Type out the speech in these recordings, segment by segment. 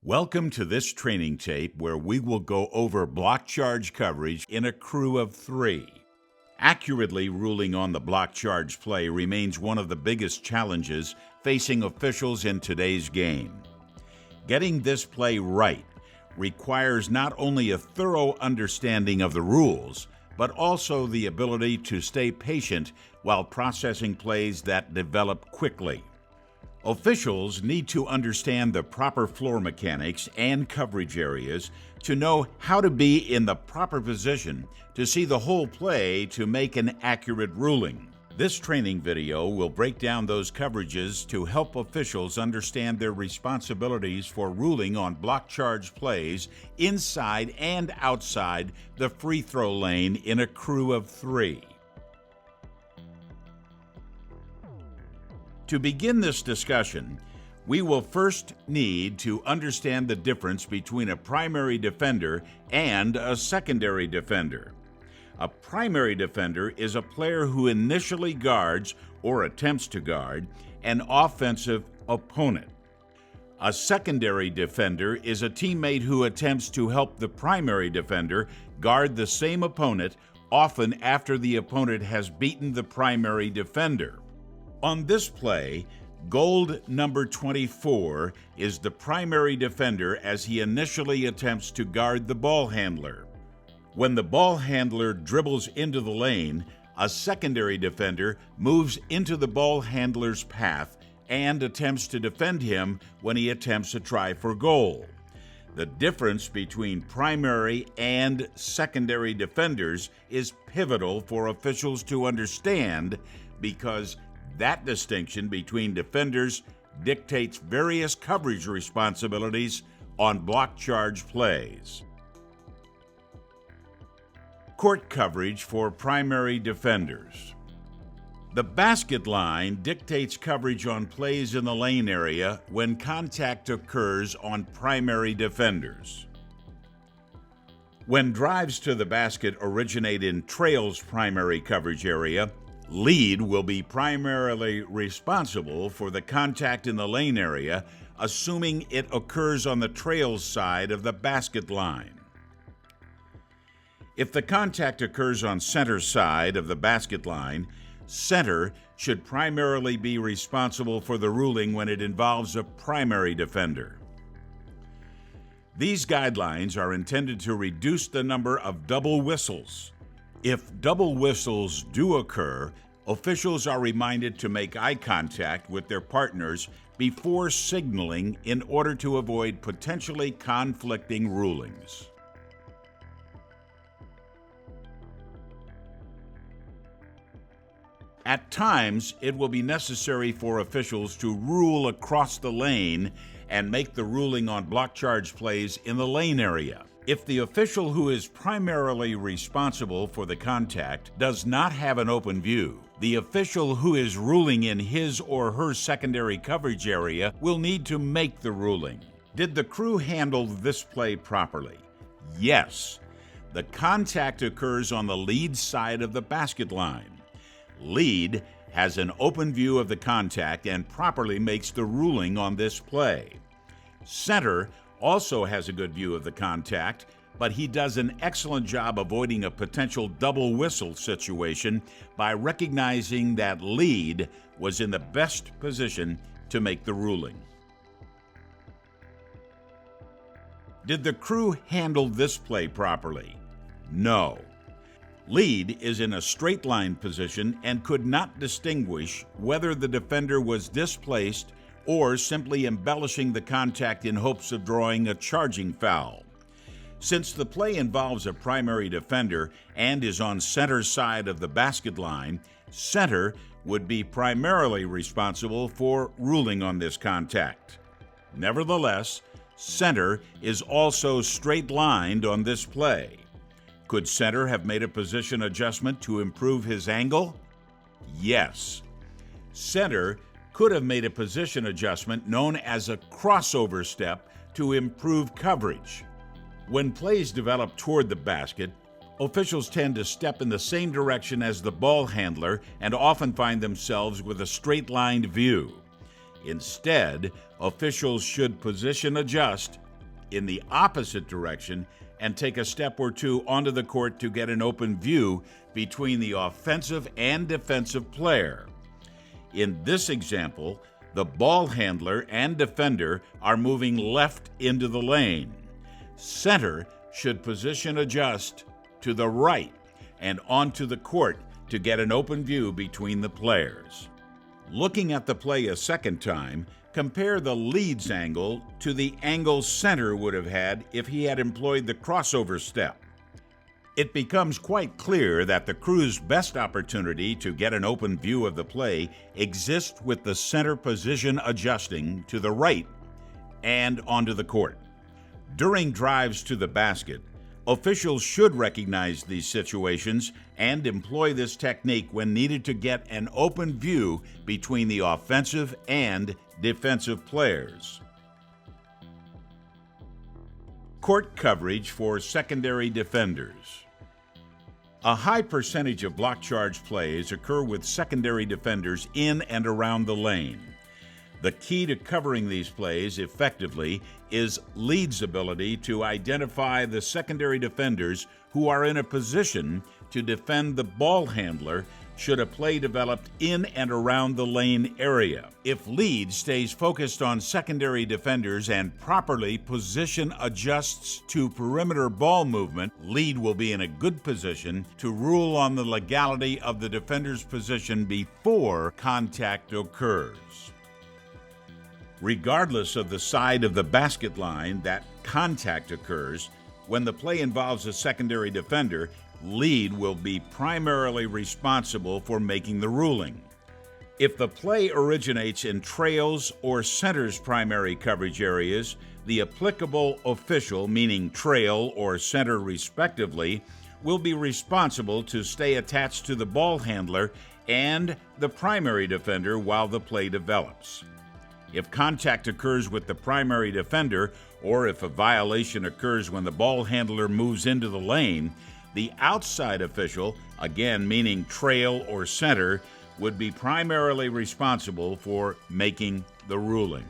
Welcome to this training tape where we will go over block charge coverage in a crew of 3. Accurately ruling on the block charge play remains one of the biggest challenges facing officials in today's game. Getting this play right requires not only a thorough understanding of the rules, but also the ability to stay patient while processing plays that develop quickly. Officials need to understand the proper floor mechanics and coverage areas to know how to be in the proper position to see the whole play to make an accurate ruling. This training video will break down those coverages to help officials understand their responsibilities for ruling on block charge plays inside and outside the free throw lane in a crew of 3. To begin this discussion, we will first need to understand the difference between a primary defender and a secondary defender. A primary defender is a player who initially guards or attempts to guard an offensive opponent. A secondary defender is a teammate who attempts to help the primary defender guard the same opponent, often after the opponent has beaten the primary defender. On this play, gold number 24 is the primary defender as he initially attempts to guard the ball handler. When the ball handler dribbles into the lane, a secondary defender moves into the ball handler's path and attempts to defend him when he attempts to try for goal. The difference between primary and secondary defenders is pivotal for officials to understand because that distinction between defenders dictates various coverage responsibilities on block charge plays. Court coverage for primary defenders. The basket line dictates coverage on plays in the lane area when contact occurs on primary defenders. When drives to the basket originate in trail's primary coverage area, lead will be primarily responsible for the contact in the lane area, assuming it occurs on the trail's side of the basket line. If the contact occurs on center's side of the basket line, center should primarily be responsible for the ruling when it involves a primary defender. These guidelines are intended to reduce the number of double whistles. If double whistles do occur, officials are reminded to make eye contact with their partners before signaling in order to avoid potentially conflicting rulings. At times, it will be necessary for officials to rule across the lane and make the ruling on block charge plays in the lane area. If the official who is primarily responsible for the contact does not have an open view, the official who is ruling in his or her secondary coverage area will need to make the ruling. Did the crew handle this play properly? Yes. The contact occurs on the lead side of the basket line. Lead has an open view of the contact and properly makes the ruling on this play. Center also has a good view of the contact, but he does an excellent job avoiding a potential double whistle situation by recognizing that lead was in the best position to make the ruling. Did the crew handle this play properly? No. Lead is in a straight line position and could not distinguish whether the defender was displaced or simply embellishing the contact in hopes of drawing a charging foul. Since the play involves a primary defender and is on center's side of the basket line, center would be primarily responsible for ruling on this contact. Nevertheless, center is also straight-lined on this play. Could center have made a position adjustment to improve his angle? Yes. Center could have made a position adjustment known as a crossover step to improve coverage. When plays develop toward the basket, officials tend to step in the same direction as the ball handler and often find themselves with a straight-lined view. Instead, officials should position adjust in the opposite direction and take a step or two onto the court to get an open view between the offensive and defensive player. In this example, the ball handler and defender are moving left into the lane. Center should position adjust to the right and onto the court to get an open view between the players. Looking at the play a second time, compare the lead's angle to the angle center would have had if he had employed the crossover step. It becomes quite clear that the crew's best opportunity to get an open view of the play exists with the center position adjusting to the right and onto the court. During drives to the basket, officials should recognize these situations and employ this technique when needed to get an open view between the offensive and defensive players. Court coverage for secondary defenders. A high percentage of block charge plays occur with secondary defenders in and around the lane. The key to covering these plays effectively is lead's ability to identify the secondary defenders who are in a position to defend the ball handler should a play develop in and around the lane area. If lead stays focused on secondary defenders and properly position adjusts to perimeter ball movement, lead will be in a good position to rule on the legality of the defender's position before contact occurs. Regardless of the side of the basket line that contact occurs, when the play involves a secondary defender, lead will be primarily responsible for making the ruling. If the play originates in trails or center's primary coverage areas, the applicable official, meaning trail or center respectively, will be responsible to stay attached to the ball handler and the primary defender while the play develops. If contact occurs with the primary defender, or if a violation occurs when the ball handler moves into the lane, the outside official, again meaning trail or center, would be primarily responsible for making the ruling.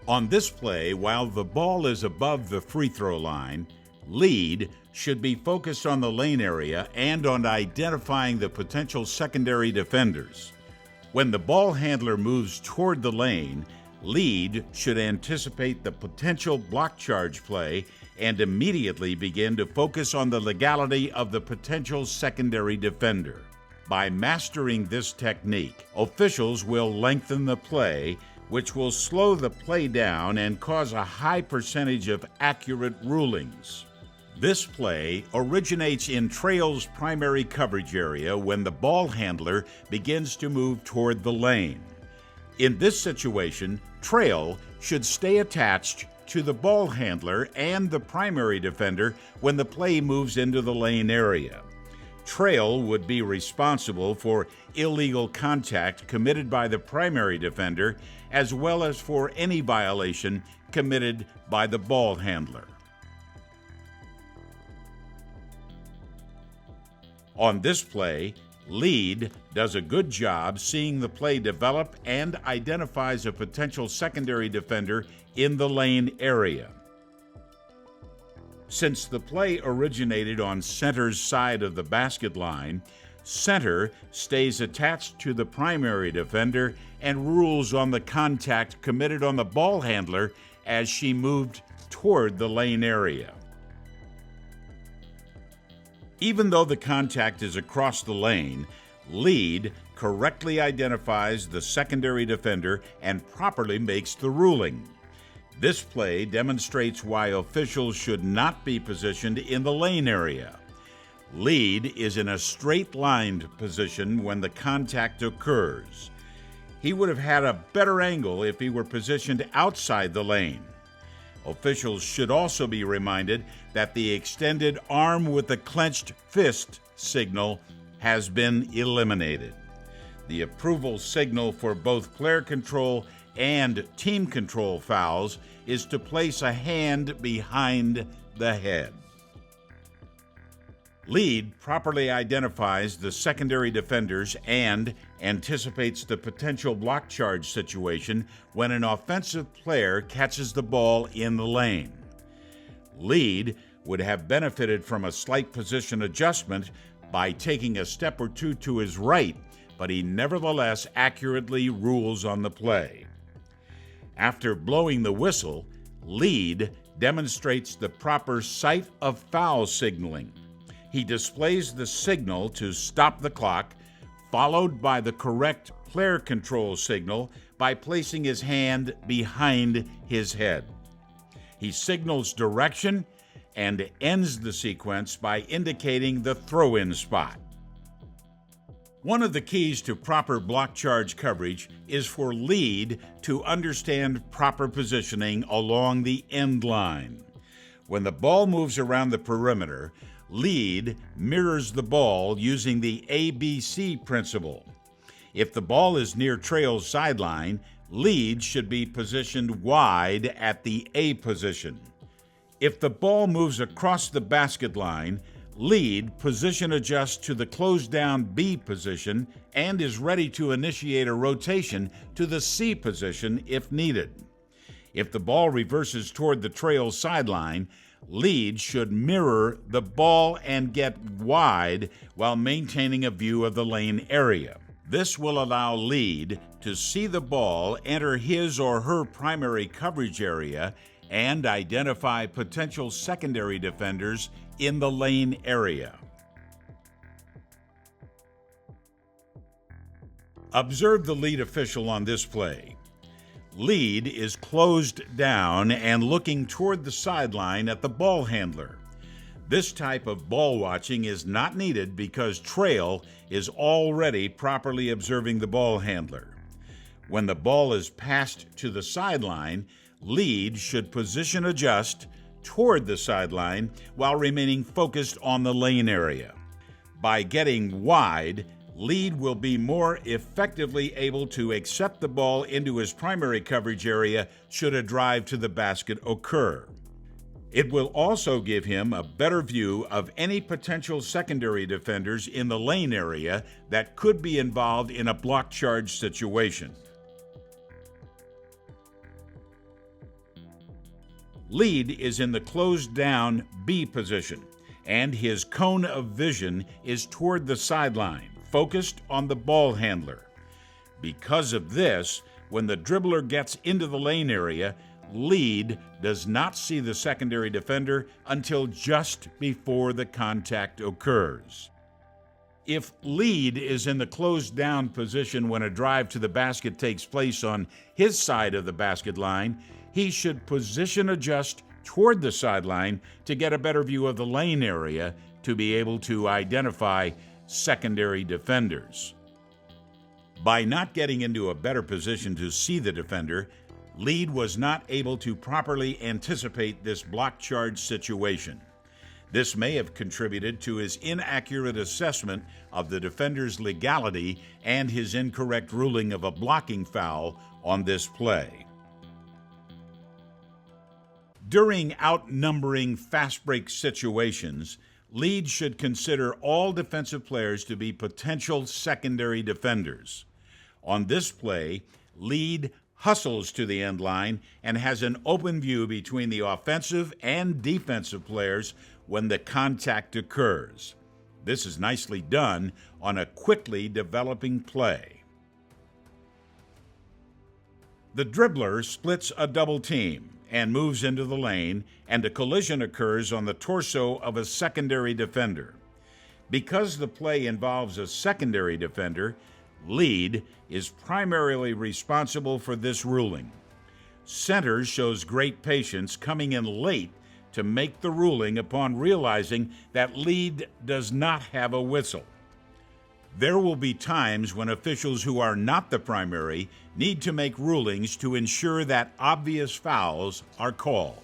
On this play, while the ball is above the free throw line, lead should be focused on the lane area and on identifying the potential secondary defenders. When the ball handler moves toward the lane, lead should anticipate the potential block charge play and immediately begin to focus on the legality of the potential secondary defender. By mastering this technique, officials will lengthen the play, which will slow the play down and cause a high percentage of accurate rulings. This play originates in trail's primary coverage area when the ball handler begins to move toward the lane. In this situation, trail should stay attached to the ball handler and the primary defender when the play moves into the lane area. Trail would be responsible for illegal contact committed by the primary defender, as well as for any violation committed by the ball handler. On this play, lead does a good job seeing the play develop and identifies a potential secondary defender in the lane area. Since the play originated on center's side of the basket line, center stays attached to the primary defender and rules on the contact committed on the ball handler as she moved toward the lane area. Even though the contact is across the lane, lead correctly identifies the secondary defender and properly makes the ruling. This play demonstrates why officials should not be positioned in the lane area. Lead is in a straight-lined position when the contact occurs. He would have had a better angle if he were positioned outside the lane. Officials should also be reminded that the extended arm with the clenched fist signal has been eliminated. The approval signal for both player control and team control fouls is to place a hand behind the head. Lead properly identifies the secondary defenders and anticipates the potential block charge situation when an offensive player catches the ball in the lane. Lead would have benefited from a slight position adjustment by taking a step or two to his right, but he nevertheless accurately rules on the play. After blowing the whistle, Lead demonstrates the proper sight of foul signaling. He displays the signal to stop the clock, followed by the correct player control signal by placing his hand behind his head. He signals direction and ends the sequence by indicating the throw-in spot. One of the keys to proper block charge coverage is for Lead to understand proper positioning along the end line. When the ball moves around the perimeter, Lead mirrors the ball using the ABC principle. If the ball is near trail's sideline, Lead should be positioned wide at the A position. If the ball moves across the basket line, Lead position adjusts to the closed down B position and is ready to initiate a rotation to the C position if needed. If the ball reverses toward the trail sideline, Lead should mirror the ball and get wide while maintaining a view of the lane area. This will allow Lead to see the ball enter his or her primary coverage area and identify potential secondary defenders in the lane area. Observe the lead official on this play. Lead is closed down and looking toward the sideline at the ball handler. This type of ball watching is not needed because trail is already properly observing the ball handler. When the ball is passed to the sideline, Lead should position adjust toward the sideline while remaining focused on the lane area. By getting wide, Lead will be more effectively able to accept the ball into his primary coverage area should a drive to the basket occur. It will also give him a better view of any potential secondary defenders in the lane area that could be involved in a block charge situation. Lead is in the closed down B position, and his cone of vision is toward the sideline, focused on the ball handler. Because of this, when the dribbler gets into the lane area, Lead does not see the secondary defender until just before the contact occurs. If Lead is in the closed down position when a drive to the basket takes place on his side of the basket line, he should position adjust toward the sideline to get a better view of the lane area to be able to identify secondary defenders. By not getting into a better position to see the defender, Lead was not able to properly anticipate this block charge situation. This may have contributed to his inaccurate assessment of the defender's legality and his incorrect ruling of a blocking foul on this play. During outnumbering fast break situations, Lead should consider all defensive players to be potential secondary defenders. On this play, Lead hustles to the end line and has an open view between the offensive and defensive players when the contact occurs. This is nicely done on a quickly developing play. The dribbler splits a double team and moves into the lane, and a collision occurs on the torso of a secondary defender. Because the play involves a secondary defender, Lead is primarily responsible for this ruling. Center shows great patience, coming in late to make the ruling upon realizing that Lead does not have a whistle. There will be times when officials who are not the primary need to make rulings to ensure that obvious fouls are called.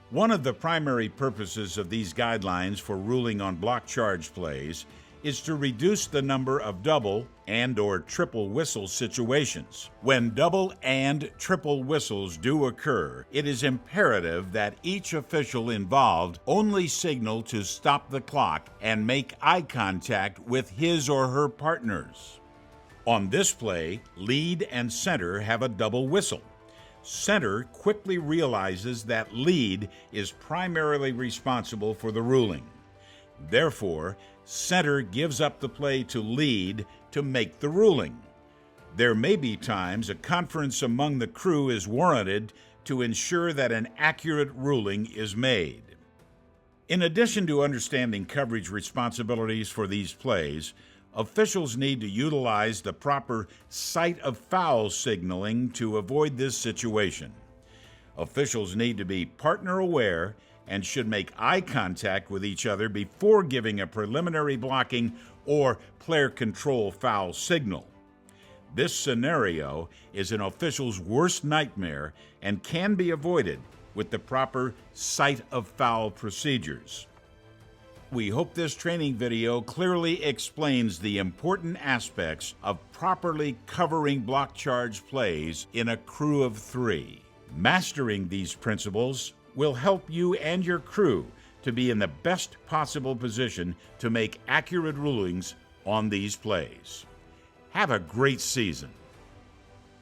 One of the primary purposes of these guidelines for ruling on block charge plays is to reduce the number of double and/or triple whistle situations. When double and triple whistles do occur, it is imperative that each official involved only signal to stop the clock and make eye contact with his or her partners. On this play, lead and center have a double whistle. Center quickly realizes that lead is primarily responsible for the ruling. Therefore, center gives up the play to lead to make the ruling. There may be times a conference among the crew is warranted to ensure that an accurate ruling is made. In addition to understanding coverage responsibilities for these plays, officials need to utilize the proper sight of foul signaling to avoid this situation. Officials need to be partner aware and should make eye contact with each other before giving a preliminary blocking or player control foul signal. This scenario is an official's worst nightmare and can be avoided with the proper sight of foul procedures. We hope this training video clearly explains the important aspects of properly covering block charge plays in a crew of 3. Mastering these principles will help you and your crew to be in the best possible position to make accurate rulings on these plays. Have a great season.